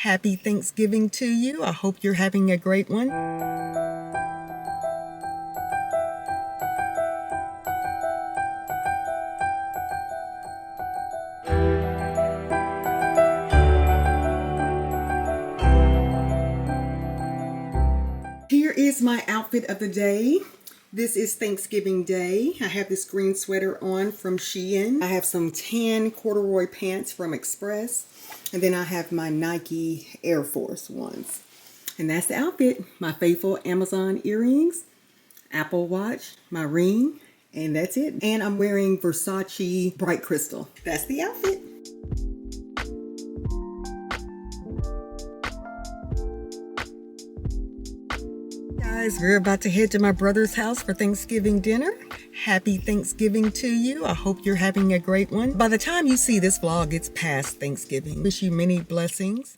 Happy Thanksgiving to you. I hope you're having a great one. Here is my outfit of the day. This is Thanksgiving Day. I have this green sweater on from Shein. I have some tan corduroy pants from Express. And then I have my Nike Air Force ones. And that's the outfit. My faithful Amazon earrings, Apple Watch, my ring, and that's it. And I'm wearing Versace Bright Crystal. That's the outfit. Guys, we're about to head to my brother's house for Thanksgiving dinner. Happy Thanksgiving to you. I hope you're having a great one. By the time you see this vlog, it's past Thanksgiving. Wish you many blessings.